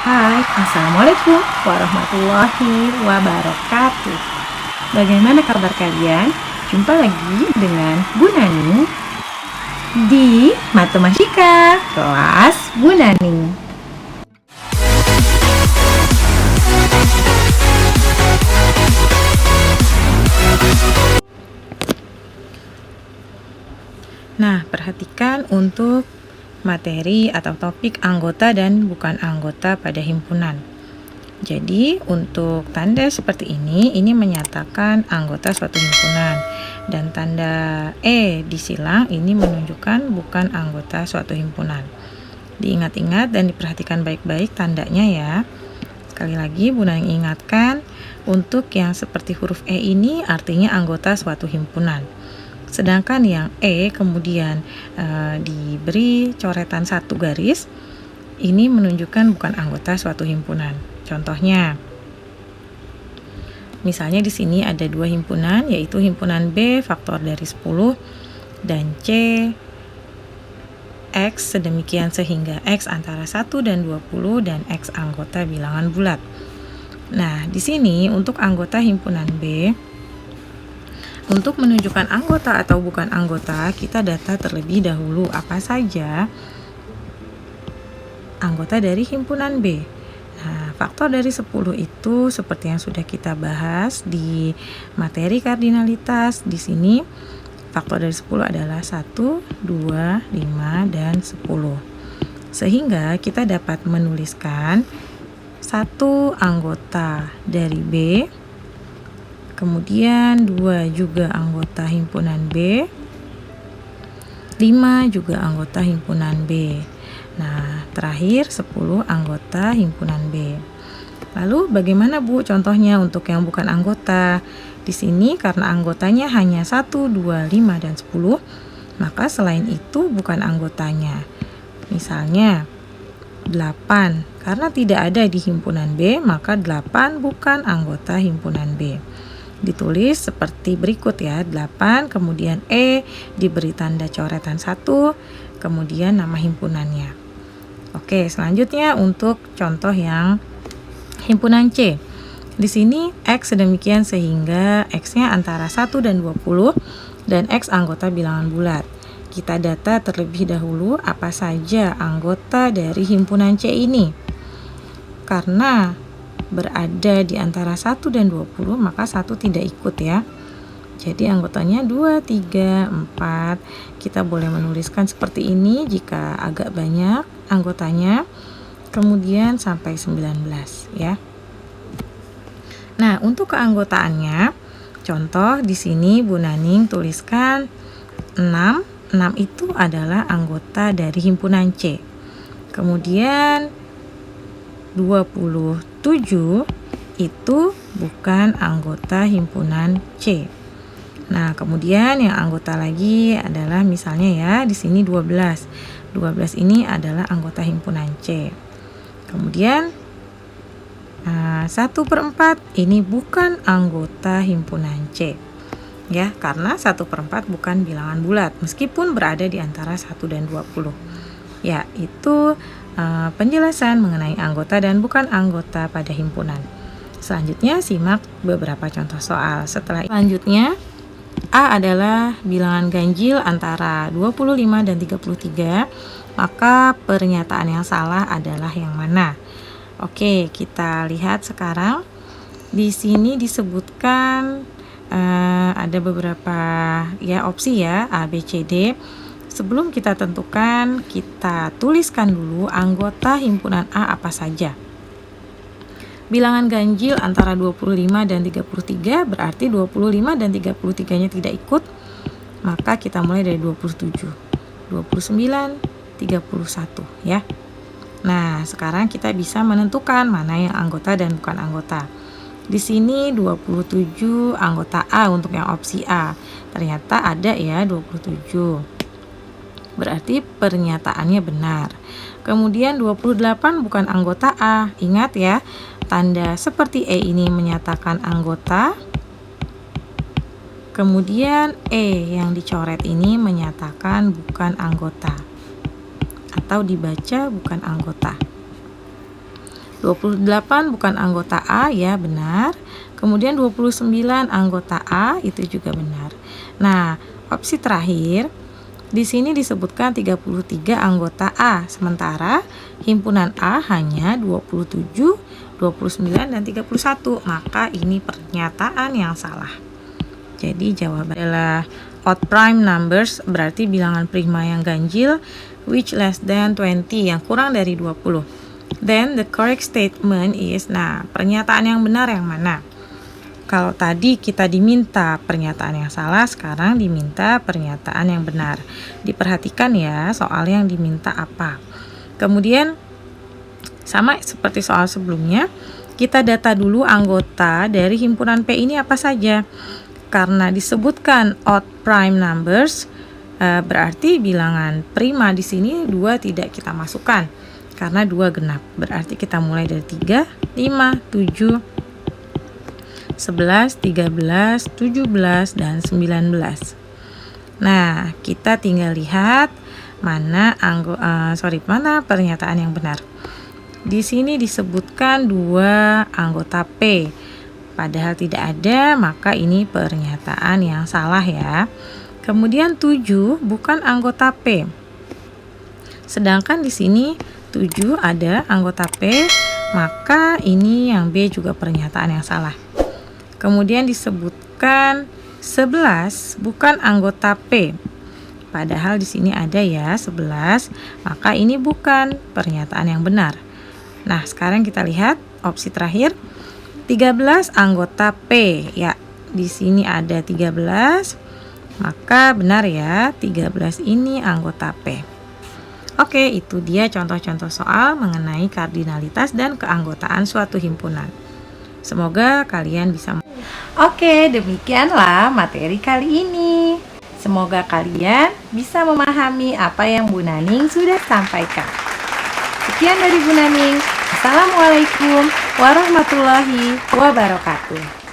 Hai, Assalamualaikum warahmatullahi wabarakatuh. Bagaimana kabar kalian? Jumpa lagi dengan Bu Nani di Matematika kelas Bu Nani. Nah, perhatikan untuk materi atau topik anggota dan bukan anggota pada himpunan. Jadi, untuk tanda seperti ini menyatakan anggota suatu himpunan. Dan tanda E disilang ini menunjukkan bukan anggota suatu himpunan. Diingat-ingat dan diperhatikan baik-baik tandanya ya. Sekali lagi, Bu Nani ingatkan, untuk yang seperti huruf E ini artinya anggota suatu himpunan. Sedangkan yang E kemudian diberi coretan 1 garis, ini menunjukkan bukan anggota suatu himpunan. Contohnya, misalnya di sini ada 2 himpunan, yaitu himpunan B faktor dari 10 dan C X sedemikian sehingga X antara 1 dan 20 dan X anggota bilangan bulat. Nah, di sini untuk anggota himpunan B, untuk menunjukkan anggota atau bukan anggota, kita data terlebih dahulu apa saja anggota dari himpunan B. Nah, faktor dari 10 itu seperti yang sudah kita bahas di materi kardinalitas. Di sini faktor dari 10 adalah 1, 2, 5, dan 10. Sehingga kita dapat menuliskan 1 anggota dari B, kemudian 2 juga anggota himpunan B, 5 juga anggota himpunan B. Nah, terakhir 10 anggota himpunan B. Lalu bagaimana Bu contohnya untuk yang bukan anggota? Di sini karena anggotanya hanya 1, 2, 5, dan 10, maka selain itu bukan anggotanya. Misalnya 8, karena tidak ada di himpunan B, maka 8 bukan anggota himpunan B. Ditulis seperti berikut ya, 8, kemudian E diberi tanda coretan 1, kemudian nama himpunannya. Oke, selanjutnya untuk contoh yang himpunan C. Di sini X sedemikian sehingga X-nya antara 1 dan 20 dan X anggota bilangan bulat. Kita data terlebih dahulu apa saja anggota dari himpunan C ini. Karena berada di antara 1 dan 20, maka 1 tidak ikut ya. Jadi anggotanya 2, 3, 4. Kita boleh menuliskan seperti ini jika agak banyak anggotanya. Kemudian sampai 19 ya. Nah, untuk keanggotaannya, contoh di sini Bu Naning tuliskan 6. 6 itu adalah anggota dari himpunan C. Kemudian 27 itu bukan anggota himpunan C. Nah, kemudian yang anggota lagi adalah misalnya ya, di sini 12. 12 ini adalah anggota himpunan C. Kemudian 1/4 ini bukan anggota himpunan C. Ya, karena 1/4 bukan bilangan bulat meskipun berada di antara 1 dan 20. Ya, itu penjelasan mengenai anggota dan bukan anggota pada himpunan. Selanjutnya simak beberapa contoh soal. Selanjutnya A adalah bilangan ganjil antara 25 dan 33, maka pernyataan yang salah adalah yang mana? Oke, kita lihat sekarang. Di sini disebutkan ada beberapa ya opsi ya, A, B, C, D. Sebelum kita tentukan, kita tuliskan dulu anggota himpunan A apa saja. Bilangan ganjil antara 25 dan 33 berarti 25 dan 33-nya tidak ikut, maka kita mulai dari 27, 29, 31 ya. Nah, sekarang kita bisa menentukan mana yang anggota dan bukan anggota. Di sini 27 anggota A untuk yang opsi A. Ternyata ada ya 27. Berarti pernyataannya benar. Kemudian 28 bukan anggota A. Ingat ya, tanda seperti E ini menyatakan anggota. Kemudian E yang dicoret ini menyatakan bukan anggota. Atau dibaca bukan anggota. 28 bukan anggota A, ya benar. Kemudian 29 anggota A, itu juga benar. Nah, opsi terakhir, di sini disebutkan 33 anggota A, sementara himpunan A hanya 27, 29, dan 31. Maka ini pernyataan yang salah. Jadi jawabannya adalah odd prime numbers, berarti bilangan prima yang ganjil, which less than 20, yang kurang dari 20. Then the correct statement is, nah, pernyataan yang benar yang mana? Kalau tadi kita diminta pernyataan yang salah, sekarang diminta pernyataan yang benar. Diperhatikan ya soal yang diminta apa. Kemudian sama seperti soal sebelumnya, kita data dulu anggota dari himpunan P ini apa saja. Karena disebutkan odd prime numbers, berarti bilangan prima di sini 2 tidak kita masukkan. Karena 2 genap. Berarti kita mulai dari 3, 5, 7, 11, 13, 17, dan 19. Nah, kita tinggal lihat mana mana pernyataan yang benar. Di sini disebutkan 2 anggota P. Padahal tidak ada, maka ini pernyataan yang salah ya. Kemudian 7 bukan anggota P. Sedangkan di sini 7 ada anggota P, maka ini yang B juga pernyataan yang salah. Kemudian disebutkan 11 bukan anggota P. Padahal di sini ada ya 11, maka ini bukan pernyataan yang benar. Nah, sekarang kita lihat opsi terakhir. 13 anggota P. Ya, di sini ada 13. Maka benar ya, 13 ini anggota P. Oke, itu dia contoh-contoh soal mengenai kardinalitas dan keanggotaan suatu himpunan. Semoga kalian bisa. Oke, demikianlah materi kali ini. Semoga kalian bisa memahami apa yang Bu Naning sudah sampaikan. Sekian dari Bu Naning. Assalamualaikum warahmatullahi wabarakatuh.